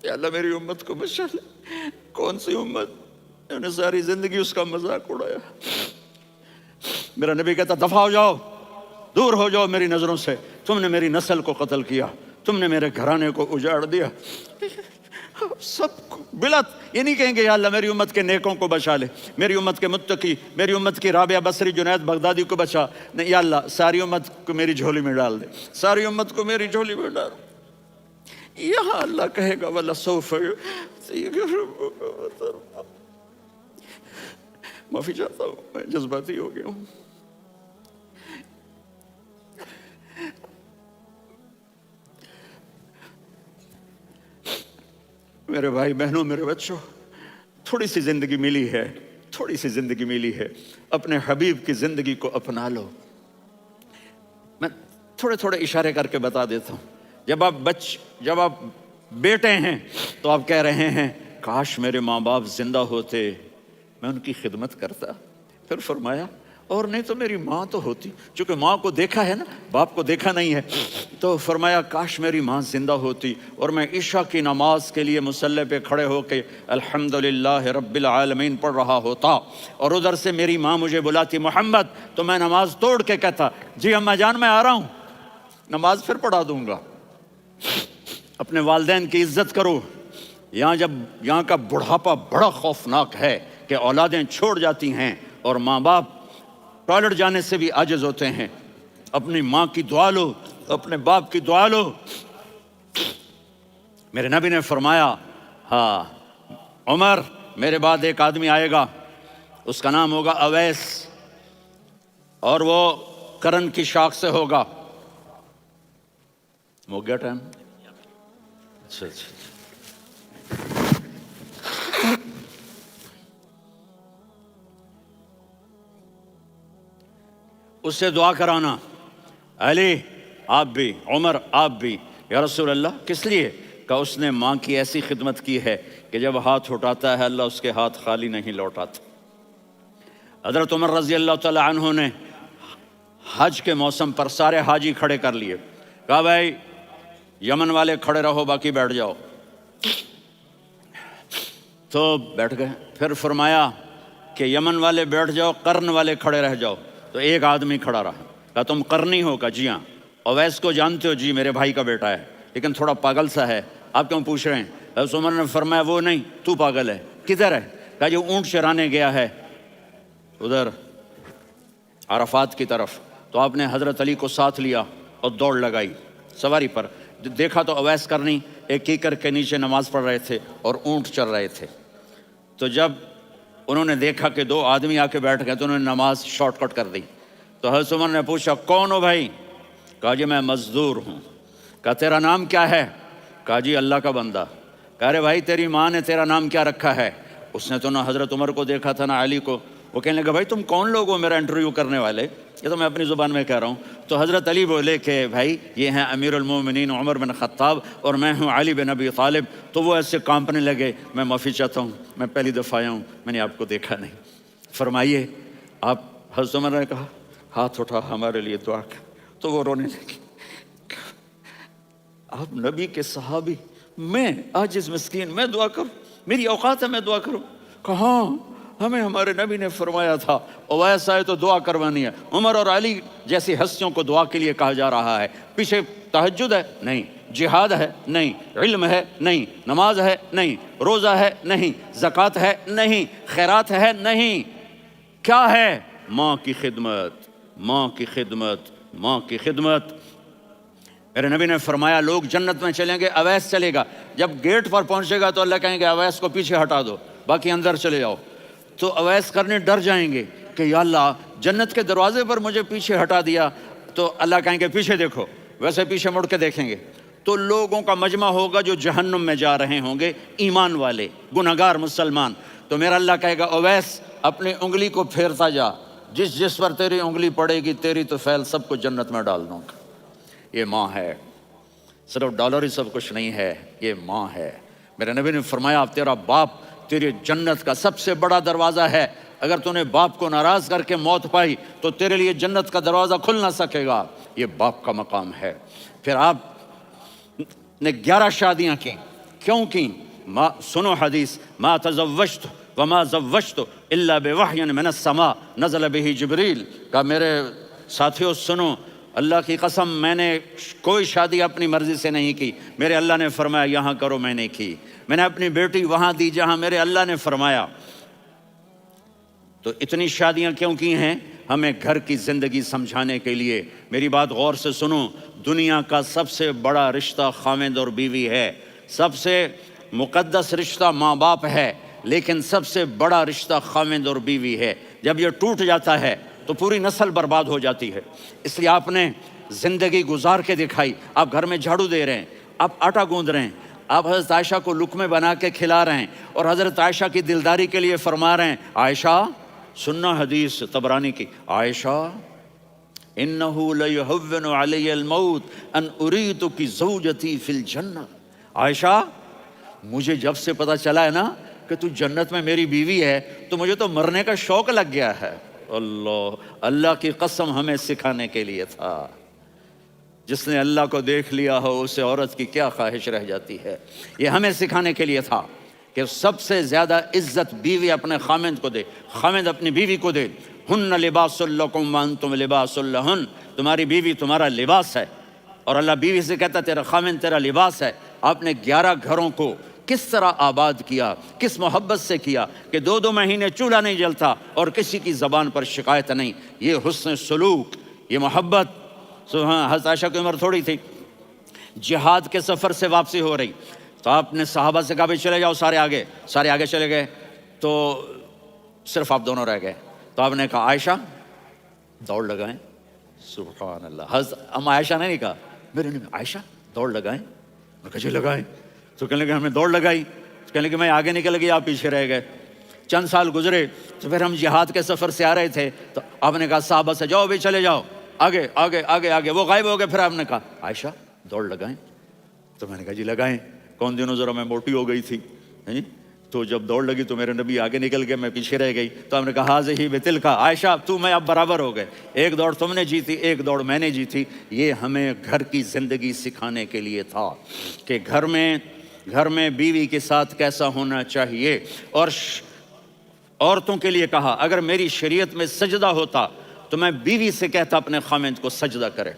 یا اللہ میری امت کو بچا لے۔ کون سی امت؟ انہوں نے ساری زندگی اس کا مذاق اڑایا۔ میرا نبی کہتا دفع ہو جاؤ، دور ہو جاؤ میری نظروں سے، تم نے میری نسل کو قتل کیا، تم نے میرے گھرانے کو اجاڑ دیا. سب کو بلت یہ نہیں کہیں گے یا اللہ میری امت کے نیکوں کو بچا لے، میری امت کے متقی، میری امت کی رابعہ بصری جنید بغدادی کو بچا. نہیں یا اللہ ساری امت کو میری جھولی میں ڈال دے، ساری امت کو میری جھولی میں ڈال. یہاں اللہ کہے گا وَلَسَوْفَ. معافی چاہتا ہوں، میں جذباتی ہو گیا ہوں. میرے بھائی بہنوں، میرے بچوں، تھوڑی سی زندگی ملی ہے، تھوڑی سی زندگی ملی ہے، اپنے حبیب کی زندگی کو اپنا لو. میں تھوڑے تھوڑے اشارے کر کے بتا دیتا ہوں. جب آپ بیٹے ہیں تو آپ کہہ رہے ہیں کاش میرے ماں باپ زندہ ہوتے، میں ان کی خدمت کرتا. پھر فرمایا اور نہیں تو میری ماں تو ہوتی. چونکہ ماں کو دیکھا ہے نا، باپ کو دیکھا نہیں ہے، تو فرمایا کاش میری ماں زندہ ہوتی اور میں عشاء کی نماز کے لیے مصلی پہ کھڑے ہو کے الحمدللہ رب العالمین پڑھ رہا ہوتا، اور ادھر سے میری ماں مجھے بلاتی محمد، تو میں نماز توڑ کے کہتا جی اماں جان میں آ رہا ہوں، نماز پھر پڑھا دوں گا. اپنے والدین کی عزت کرو. یہاں کا بڑھاپا بڑا خوفناک ہے کہ اولادیں چھوڑ جاتی ہیں اور ماں باپ ٹوائلٹ جانے سے بھی عاجز ہوتے ہیں. اپنی ماں کی دعا لو، اپنے باپ کی دعا لو. میرے نبی نے فرمایا ہاں عمر میرے بعد ایک آدمی آئے گا، اس کا نام ہوگا اویس، اور وہ کرن کی شاخ سے ہوگا. ہو گیا ٹائم؟ اچھا. اس سے دعا کرانا، علی آپ بھی، عمر آپ بھی. یا رسول اللہ کس لیے؟ کہ اس نے ماں کی ایسی خدمت کی ہے کہ جب ہاتھ اٹھاتا ہے اللہ اس کے ہاتھ خالی نہیں لوٹاتا. حضرت عمر رضی اللہ تعالی عنہ نے حج کے موسم پر سارے حاجی کھڑے کر لیے، کہا بھائی یمن والے کھڑے رہو باقی بیٹھ جاؤ. تو بیٹھ گئے. پھر فرمایا کہ یمن والے بیٹھ جاؤ، قرن والے کھڑے رہ جاؤ. تو ایک آدمی کھڑا رہا. کہا تم قرنی ہو؟ کہا جی ہاں. اویس کو جانتے ہو؟ جی میرے بھائی کا بیٹا ہے لیکن تھوڑا پاگل سا ہے، آپ کیوں پوچھ رہے ہیں؟ حضرت عمر نے فرمایا وہ نہیں، تو پاگل ہے. کدھر ہے؟ کہا جو اونٹ چرانے گیا ہے ادھر عرفات کی طرف. تو آپ نے حضرت علی کو ساتھ لیا اور دوڑ لگائی سواری پر. دیکھا تو اویس کرنی ایک کیکر کے نیچے نماز پڑھ رہے تھے اور اونٹ چر رہے تھے. تو جب انہوں نے دیکھا کہ دو آدمی آ کے بیٹھ گئے تو انہوں نے نماز شارٹ کٹ کر دی. تو حضرت عمر نے پوچھا کون ہو بھائی؟ کہا جی میں مزدور ہوں. کہا تیرا نام کیا ہے؟ کہا جی اللہ کا بندہ. کہا رے بھائی تیری ماں نے تیرا نام کیا رکھا ہے؟ اس نے تو نہ حضرت عمر کو دیکھا تھا نہ علی کو. وہ کہنے لگا بھائی تم کون لوگ ہو میرا انٹرویو کرنے والے؟ یہ تو میں اپنی زبان میں کہہ رہا ہوں. تو حضرت علی بولے کہ بھائی یہ ہیں امیر المومنین عمر بن خطاب اور میں ہوں علی بن ابی طالب. تو وہ ایسے کانپنے لگے. میں معافی چاہتا ہوں، میں پہلی دفعہ آیا ہوں، میں نے آپ کو دیکھا نہیں. فرمائیے آپ. حضرت عمر نے کہا ہاتھ اٹھا ہمارے لیے دعا کر. تو وہ رونے لگی. آپ نبی کے صحابی، میں عاجز مسکین، میں دعا کروں؟ میری اوقات ہے میں دعا کروں؟ کہاں ہمیں ہمارے نبی نے فرمایا تھا اویس آئے تو دعا کروانی ہے. عمر اور علی جیسی ہستیوں کو دعا کے لیے کہا جا رہا ہے. پیچھے تہجد ہے؟ نہیں. جہاد ہے؟ نہیں. علم ہے؟ نہیں. نماز ہے؟ نہیں. روزہ ہے؟ نہیں. زکوٰۃ ہے؟ نہیں. خیرات ہے؟ نہیں. کیا ہے؟ ماں کی خدمت، ماں کی خدمت، ماں کی خدمت. میرے نبی نے فرمایا لوگ جنت میں چلیں گے، اویس چلے گا. جب گیٹ پر پہنچے گا تو اللہ کہیں گے اویس کو پیچھے ہٹا دو، باقی اندر چلے جاؤ. تو اویس کرنے ڈر جائیں گے کہ یا اللہ جنت کے دروازے پر مجھے پیچھے ہٹا دیا. تو اللہ کہیں گے پیچھے دیکھو، ویسے پیچھے مڑ کے دیکھیں گے تو لوگوں کا مجمع ہوگا جو جہنم میں جا رہے ہوں گے، ایمان والے، گنہگار مسلمان. تو میرا اللہ کہے گا اویس اپنی انگلی کو پھیرتا جا، جس پر تیری انگلی پڑے گی تیری تو فیل سب کو جنت میں ڈال دوں گا. یہ ماں ہے، صرف ڈالر ہی سب کچھ نہیں ہے، یہ ماں ہے. میرے نبی نے فرمایا تیرا باپ تیری جنت کا سب سے بڑا دروازہ ہے. اگر تو نے باپ کو ناراض کر کے موت پائی تو تیرے لیے جنت کا دروازہ کھل نہ سکے گا. یہ باپ کا مقام ہے. پھر آپ نے 11 شادیاں کی. کیوں کی؟ سنو حدیث، ما تزوجت وما زوجت الا بوحی من السماء نزل به جبریل. کہا میرے ساتھیوں سنو، اللہ کی قسم میں نے کوئی شادی اپنی مرضی سے نہیں کی، میرے اللہ نے فرمایا یہاں کرو، میں نے کی۔ میں نے اپنی بیٹی وہاں دی جہاں میرے اللہ نے فرمایا۔ تو اتنی شادیاں کیوں کی ہیں؟ ہمیں گھر کی زندگی سمجھانے کے لیے۔ میری بات غور سے سنو، دنیا کا سب سے بڑا رشتہ خاوند اور بیوی ہے، سب سے مقدس رشتہ ماں باپ ہے، لیکن سب سے بڑا رشتہ خاوند اور بیوی ہے۔ جب یہ ٹوٹ جاتا ہے تو پوری نسل برباد ہو جاتی ہے۔ اس لیے آپ نے زندگی گزار کے دکھائی۔ آپ گھر میں جھاڑو دے رہے ہیں، آپ آٹا گوندھ رہے ہیں، آپ حضرت عائشہ کو لقمے بنا کے کھلا رہے ہیں، اور حضرت عائشہ کی دلداری کے لیے فرما رہے ہیں، عائشہ سننا حدیث طبرانی کی، عائشہ انہو لیہون علی الموت ان اریدک زوجتی فی الجنہ۔ عائشہ مجھے جب سے پتہ چلا ہے نا کہ تو جنت میں میری بیوی ہے تو مجھے تو مرنے کا شوق لگ گیا ہے۔ اللہ کی قسم ہمیں سکھانے کے لیے تھا۔ جس نے اللہ کو دیکھ لیا ہو اسے عورت کی کیا خواہش رہ جاتی ہے۔ یہ ہمیں سکھانے کے لیے تھا کہ سب سے زیادہ عزت بیوی اپنے خامند کو دے، خامند اپنی بیوی کو دے۔ ہن لباس لکم وانتم لباس لہن، تمہاری بیوی تمہارا لباس ہے، اور اللہ بیوی سے کہتا تیرا خامند تیرا لباس ہے۔ آپ نے 11 گھروں کو کس طرح آباد کیا، کس محبت سے کیا کہ 2 مہینے چولہا نہیں جلتا اور کسی کی زبان پر شکایت نہیں۔ یہ حسن سلوک، یہ محبت۔ حضرت عائشہ کی عمر تھوڑی تھی، جہاد کے سفر سے واپسی ہو رہی، تو آپ نے صحابہ سے کہا بھی چلے جاؤ، سارے آگے چلے گئے، تو صرف آپ دونوں رہ گئے۔ تو آپ نے کہا عائشہ دوڑ لگائیں۔ سبحان اللہ، حضرت اما عائشہ نے نہیں کہا، میرے نے عائشہ دوڑ لگائیں، میں کہا جی لگائیں۔ تو کہنے لگے ہمیں دوڑ لگائی، کہنے لگے میں آگے نکل گئی، آپ پیچھے رہ گئے۔ چند سال گزرے تو پھر ہم جہاد کے سفر سے آ رہے تھے، تو آپ نے کہا صحابہ سے جاؤ بھی چلے جاؤ، آگے آگے آگے آگے، وہ غائب ہو گئے۔ پھر آپ نے کہا عائشہ دوڑ لگائیں، تو میں نے کہا جی لگائیں۔ کون دنوں ذرا میں موٹی ہو گئی تھی، تو جب دوڑ لگی تو میرے نبی آگے نکل گئے، میں پیچھے رہ گئی۔ تو ہم نے کہا ہذہ بتلک، عائشہ تو میں اب برابر ہو گئے، ایک دوڑ تم نے جیتی، ایک دوڑ میں نے جیتی۔ یہ ہمیں گھر کی زندگی سکھانے کے لیے تھا کہ گھر میں بیوی کے ساتھ کیسا ہونا چاہیے۔ اور عورتوں کے لیے کہا اگر میری شریعت میں سجدہ ہوتا تو میں بیوی سے کہتا اپنے خامند کو سجدہ کرے،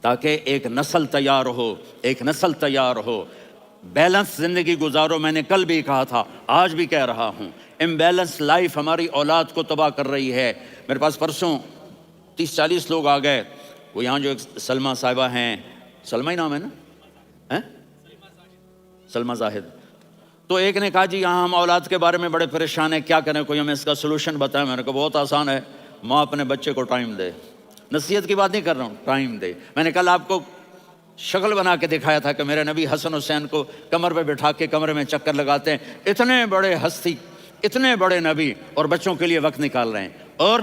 تاکہ ایک نسل تیار ہو۔ بیلنس زندگی گزارو، میں نے کل بھی کہا تھا، آج بھی کہہ رہا ہوں، امبیلنس لائف ہماری اولاد کو تباہ کر رہی ہے۔ میرے پاس پرسوں 30-40 لوگ آ گئے، وہ یہاں جو ایک سلمہ صاحبہ ہیں، سلمہ ہی نام ہے نا، سلمہ زاہد، تو ایک نے کہا جی یہاں ہم اولاد کے بارے میں بڑے پریشان ہیں، کیا کریں، کوئی ہمیں اس کا سلوشن بتائیں۔ میں نے کہا بہت آسان ہے، ماں اپنے بچے کو ٹائم دے۔ نصیحت کی بات نہیں کر رہا ہوں، ٹائم دے۔ میں نے کل آپ کو شکل بنا کے دکھایا تھا کہ میرے نبی حسن حسین کو کمر پہ بٹھا کے کمرے میں چکر لگاتے ہیں۔ اتنے بڑے ہستی، اتنے بڑے نبی، اور بچوں کے لیے وقت نکال رہے ہیں اور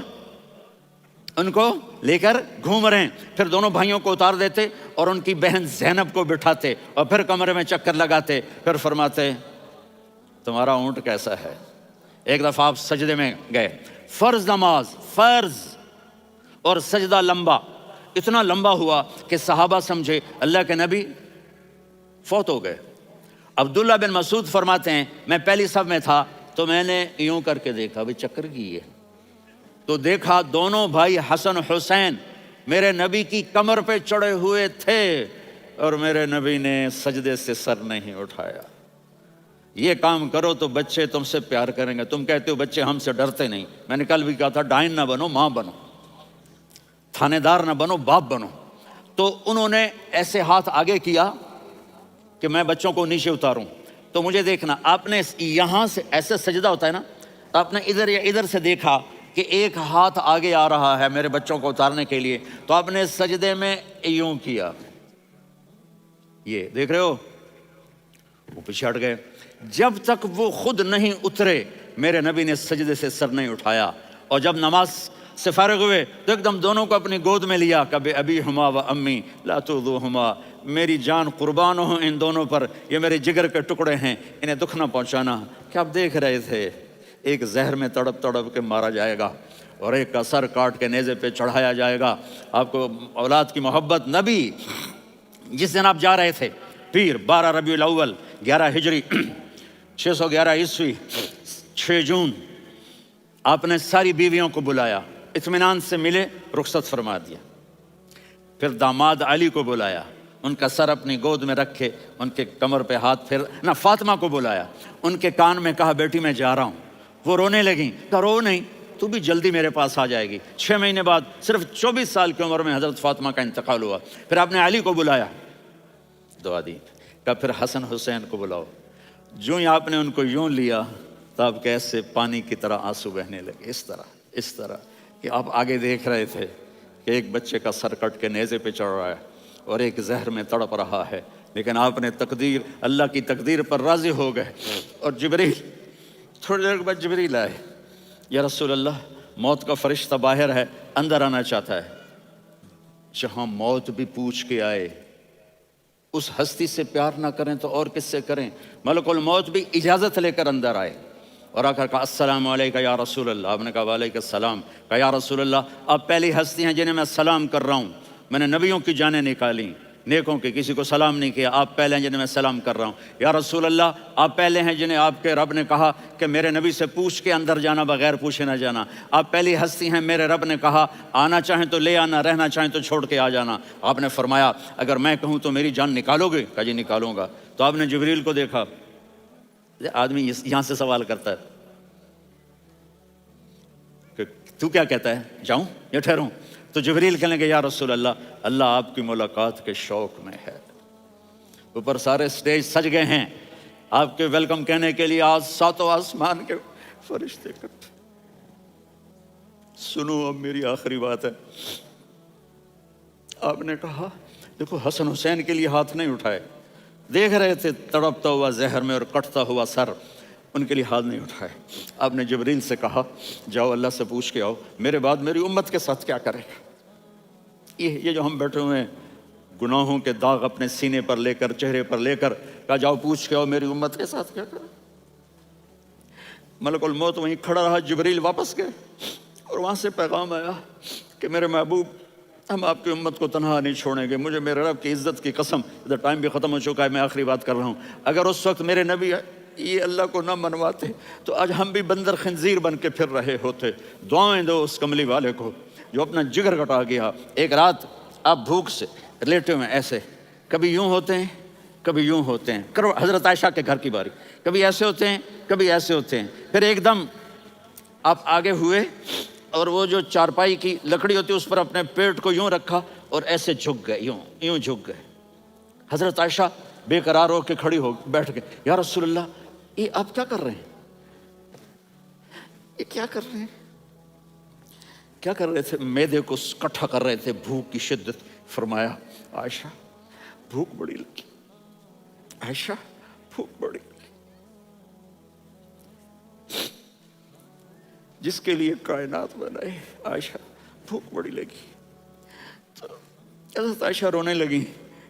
ان کو لے کر گھوم رہے ہیں۔ پھر دونوں بھائیوں کو اتار دیتے اور ان کی بہن زینب کو بٹھاتے اور پھر کمرے میں چکر لگاتے، پھر فرماتے تمہارا اونٹ کیسا ہے۔ ایک دفعہ آپ سجدے میں گئے، فرض نماز، فرض، اور سجدہ لمبا، اتنا لمبا ہوا کہ صحابہ سمجھے اللہ کے نبی فوت ہو گئے۔ عبداللہ بن مسعود فرماتے ہیں میں پہلی صف میں تھا تو میں نے یوں کر کے دیکھا، بھی چکر کی ہے، تو دیکھا دونوں بھائی حسن حسین میرے نبی کی کمر پہ چڑھے ہوئے تھے اور میرے نبی نے سجدے سے سر نہیں اٹھایا۔ یہ کام کرو تو بچے تم سے پیار کریں گے۔ تم کہتے ہو بچے ہم سے ڈرتے نہیں، میں نے کل بھی کہا تھا ڈائن نہ بنو، ماں بنو، تھانے دار نہ بنو، باپ بنو۔ تو انہوں نے ایسے ہاتھ آگے کیا کہ میں بچوں کو نیچے اتاروں، تو مجھے دیکھنا، آپ نے یہاں سے ایسے سجدہ ہوتا ہے نا، تو آپ نے ادھر یا ادھر سے دیکھا کہ ایک ہاتھ آگے آ رہا ہے میرے بچوں کو اتارنے کے لیے، تو آپ نے سجدے میں یوں کیا، یہ دیکھ رہے ہو، وہ پیچھے ہٹ گئے۔ جب تک وہ خود نہیں اترے میرے نبی نے سجدے سے سر نہیں اٹھایا۔ اور جب نماز سے فارغ ہوئے تو ایک دم دونوں کو اپنی گود میں لیا، کبھی ابی ہما و امی لا تؤذوہما، میری جان قربان ہو ان دونوں پر، یہ میرے جگر کے ٹکڑے ہیں، انہیں دکھ نہ پہنچانا۔ کیا آپ دیکھ رہے تھے، ایک زہر میں تڑپ تڑپ کے مارا جائے گا اور ایک کا سر کاٹ کے نیزے پہ چڑھایا جائے گا۔ آپ کو اولاد کی محبت۔ نبی جس دن آپ جا رہے تھے، پیر 12 ربیع الاول 11 ہجری 611 عیسوی 6 جون، آپ نے ساری بیویوں کو بلایا، اطمینان سے ملے، رخصت فرما دیا۔ پھر داماد علی کو بلایا، ان کا سر اپنی گود میں رکھے، ان کے کمر پہ ہاتھ پھر نہ فاطمہ کو بلایا، ان کے کان میں کہا بیٹی میں جا رہا ہوں۔ وہ رونے لگیں، کہا رو نہیں، تو بھی جلدی میرے پاس آ جائے گی۔ 6 مہینے بعد صرف 24 سال کی عمر میں حضرت فاطمہ کا انتقال ہوا۔ پھر آپ نے علی کو بلایا، دعا دی، کہا پھر حسن حسین کو بلاؤ۔ جو ہی آپ نے ان کو یوں لیا تو آپ کیسے پانی کی طرح آنسو بہنے لگے، اس طرح کہ آپ آگے دیکھ رہے تھے کہ ایک بچے کا سر کٹ کے نیزے پہ چڑھ رہا ہے اور ایک زہر میں تڑپ رہا ہے، لیکن آپ نے تقدیر، اللہ کی تقدیر پر راضی ہو گئے۔ اور جبریل، تھوڑی دیر کے بعد جبریل آئے، یا رسول اللہ موت کا فرشتہ باہر ہے، اندر آنا چاہتا ہے۔ جہاں موت بھی پوچھ کے آئے، اس ہستی سے پیار نہ کریں تو اور کس سے کریں؟ ملک الموت بھی اجازت لے کر اندر آئے اور آ کر کہا السلام علیکم یا رسول اللہ۔ آپ نے کہا وعلیکم السلام۔ کہا یا رسول اللہ آپ پہلی ہستی ہیں جنہیں میں سلام کر رہا ہوں، میں نے نبیوں کی جانیں نکالی، نیکوں کی، کسی کو سلام نہیں کیا، آپ پہلے ہیں جنہیں میں سلام کر رہا ہوں۔ یا رسول اللہ آپ پہلے ہیں جنہیں آپ کے رب نے کہا کہ میرے نبی سے پوچھ کے اندر جانا، بغیر پوچھے نہ جانا۔ آپ پہلی ہستی ہیں، میرے رب نے کہا آنا چاہیں تو لے آنا، رہنا چاہیں تو چھوڑ کے آ جانا۔ آپ نے فرمایا اگر میں کہوں تو میری جان نکالو گے؟ کہا جی نکالوں گا۔ تو آپ نے جبریل کو دیکھا، آدمی یہاں سے سوال کرتا ہے کہ تو کیا کہتا ہے، جاؤں یا ٹھہروں؟ تو جبریل کہنے لگے یا رسول اللہ اللہ آپ کی ملاقات کے شوق میں ہے۔ اوپر سارے سٹیج سج گئے ہیں آپ کے ویلکم کہنے کے لیے، آج 7 آسمان کے فرشتے اکٹھے۔ سنو اب میری آخری بات ہے۔ آپ نے کہا دیکھو حسن حسین کے لیے ہاتھ نہیں اٹھائے، دیکھ رہے تھے تڑپتا ہوا زہر میں اور کٹتا ہوا سر، ان کے لیے ہاتھ نہیں اٹھائے۔ آپ نے جبریل سے کہا جاؤ اللہ سے پوچھ کے آؤ میرے بعد میری امت کے ساتھ کیا کرے گا۔ یہ جو ہم بیٹھے ہوئے ہیں گناہوں کے داغ اپنے سینے پر لے کر، چہرے پر لے کر، کہا جاؤ پوچھ کے آؤ میری امت کے ساتھ کیا کرے۔ ملک الموت وہیں کھڑا رہا، جبریل واپس گئے اور وہاں سے پیغام آیا کہ میرے محبوب ہم آپ کی امت کو تنہا نہیں چھوڑیں گے، مجھے میرے رب کی عزت کی قسم، ادھر ٹائم بھی ختم ہو چکا ہے، میں آخری بات کر رہا ہوں، اگر اس وقت میرے نبی یہ اللہ کو نہ منواتے تو آج ہم بھی بندر خنزیر بن کے پھر رہے ہوتے۔ دعائیں دو اس کملی والے کو جو اپنا جگر کٹا گیا۔ ایک رات آپ بھوک سے لیٹے ہوئے ایسے، کبھی یوں ہوتے ہیں کبھی یوں ہوتے ہیں، کرو حضرت عائشہ کے گھر کی باری، کبھی ایسے ہوتے ہیں کبھی ایسے ہوتے ہیں، پھر ایک دم آپ آگے ہوئے اور وہ جو چارپائی کی لکڑی ہوتی ہے اس پر اپنے پیٹ کو یوں رکھا اور ایسے جھک گئے، یوں جھک گئے۔ حضرت عائشہ بے قرار ہو کے کھڑی ہو بیٹھ گئے، یا رسول اللہ یہ آپ کیا کر رہے ہیں، یہ کیا کر رہے ہیں؟ کیا کر رہے تھے؟ معدے کو کٹھا کر رہے تھے، بھوک کی شدت۔ فرمایا عائشہ بھوک بڑی لگی، عائشہ بھوک بڑی لگی، جس کے لیے کائنات بنائے عائشہ بھوک بڑی لگی۔ تو حضرت عائشہ رونے لگی،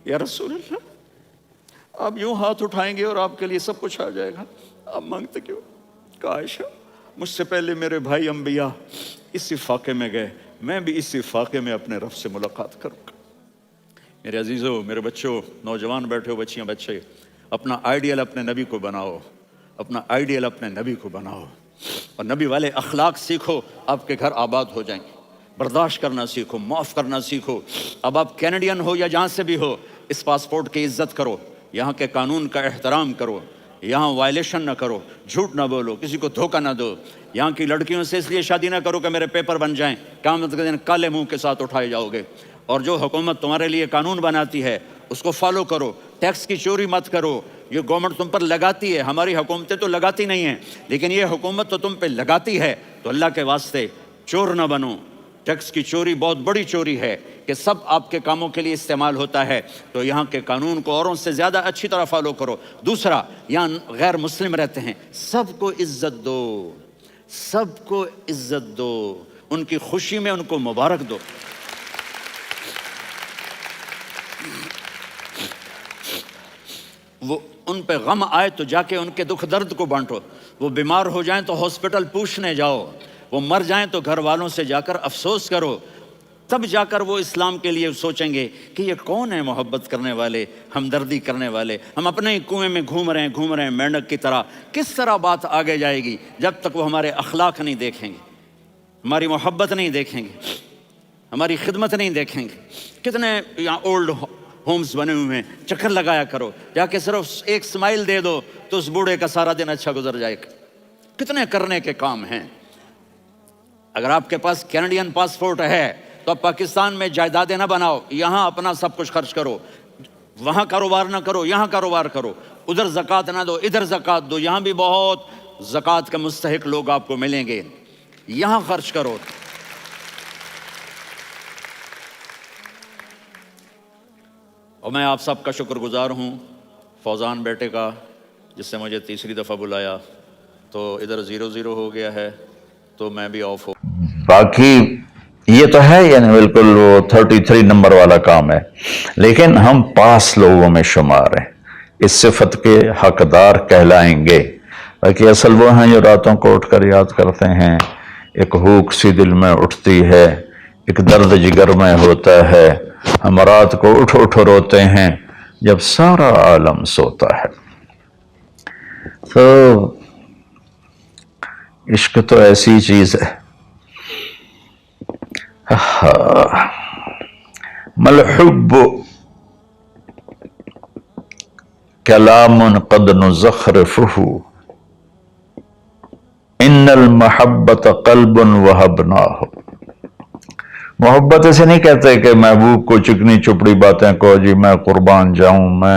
یا رسول اللہ آپ یوں ہاتھ اٹھائیں گے اور آپ کے لیے سب کچھ آ جائے گا، آپ مانگتے کیوں؟ کہا عائشہ مجھ سے پہلے میرے بھائی انبیاء اسی فاقے میں گئے، میں بھی اسی فاقے میں اپنے رب سے ملاقات کروں گا۔ میرے عزیزوں، میرے بچوں، نوجوان بیٹھے ہو، بچیاں بچے، اپنا آئیڈیل اپنے نبی کو بناؤ، اپنا آئیڈیل اپنے نبی کو بناؤ اور نبی والے اخلاق سیکھو، آپ کے گھر آباد ہو جائیں گے۔ برداشت کرنا سیکھو، معاف کرنا سیکھو۔ اب آپ کینیڈین ہو یا جہاں سے بھی ہو، اس پاسپورٹ کی عزت کرو، یہاں کے قانون کا احترام کرو، یہاں وائلیشن نہ کرو، جھوٹ نہ بولو، کسی کو دھوکہ نہ دو۔ یہاں کی لڑکیوں سے اس لیے شادی نہ کرو کہ میرے پیپر بن جائیں، قیامت کے دن کالے منہ کے ساتھ اٹھائے جاؤ گے۔ اور جو حکومت تمہارے لیے قانون بناتی ہے اس کو فالو کرو، ٹیکس کی چوری مت کرو۔ یہ گورنمنٹ تم پر لگاتی ہے، ہماری حکومتیں تو لگاتی نہیں ہیں، لیکن یہ حکومت تو تم پہ لگاتی ہے، تو اللہ کے واسطے چور نہ بنو۔ ٹیکس کی چوری بہت بڑی چوری ہے کہ سب آپ کے کاموں کے لیے استعمال ہوتا ہے، تو یہاں کے قانون کو اوروں سے زیادہ اچھی طرح فالو کرو۔ دوسرا، یہاں غیر مسلم رہتے ہیں، سب کو عزت دو، سب کو عزت دو، ان کی خوشی میں ان کو مبارک دو۔ وہ ان پہ غم آئے تو جا کے ان کے دکھ درد کو بانٹو، وہ بیمار ہو جائیں تو ہاسپٹل پوچھنے جاؤ، وہ مر جائیں تو گھر والوں سے جا کر افسوس کرو، تب جا کر وہ اسلام کے لیے سوچیں گے کہ یہ کون ہے محبت کرنے والے، ہمدردی کرنے والے۔ ہم اپنے ہی کنویں میں گھوم رہے ہیں مینڈک کی طرح۔ کس طرح بات آگے جائے گی جب تک وہ ہمارے اخلاق نہیں دیکھیں گے، ہماری محبت نہیں دیکھیں گے، ہماری خدمت نہیں دیکھیں گے. کتنے یہاں اولڈ ہومز بنے ہوئے ہیں, چکر لگایا کرو, جا کے صرف ایک سمائل دے دو تو اس بوڑھے کا سارا دن اچھا گزر جائے گا. کتنے کرنے کے کام ہیں. اگر آپ کے پاس کینیڈین پاسپورٹ ہے تو آپ پاکستان میں جائیدادیں نہ بناؤ, یہاں اپنا سب کچھ خرچ کرو. وہاں کاروبار نہ کرو, یہاں کاروبار کرو. ادھر زکوٰۃ نہ دو, ادھر زکوٰۃ دو. یہاں بھی بہت زکوٰۃ کے مستحق لوگ آپ کو ملیں گے. یہاں خرچ کرو. اور میں آپ سب کا شکر گزار ہوں, فوزان بیٹے کا, جس سے مجھے تیسری دفعہ بلایا. تو ادھر 0-0 ہو گیا ہے تو میں بھی آف ہو. باقی یہ تو ہے یعنی بالکل وہ 33 نمبر والا کام ہے, لیکن ہم پاس لوگوں میں شمار ہیں, اس صفت کے حقدار کہلائیں گے. باقی اصل وہ ہیں جو راتوں کو اٹھ کر یاد کرتے ہیں, ایک ہوک سی دل میں اٹھتی ہے, ایک درد جگر میں ہوتا ہے, ہم رات کو اٹھ اٹھ روتے ہیں جب سارا عالم سوتا ہے. تو عشق تو ایسی چیز ہے. ملحب کلام قد نزخرفہ ان المحبت قلب وہبناہ. محبت اسے نہیں کہتے کہ محبوب کو چکنی چپڑی باتیں کہو جی میں قربان جاؤں, میں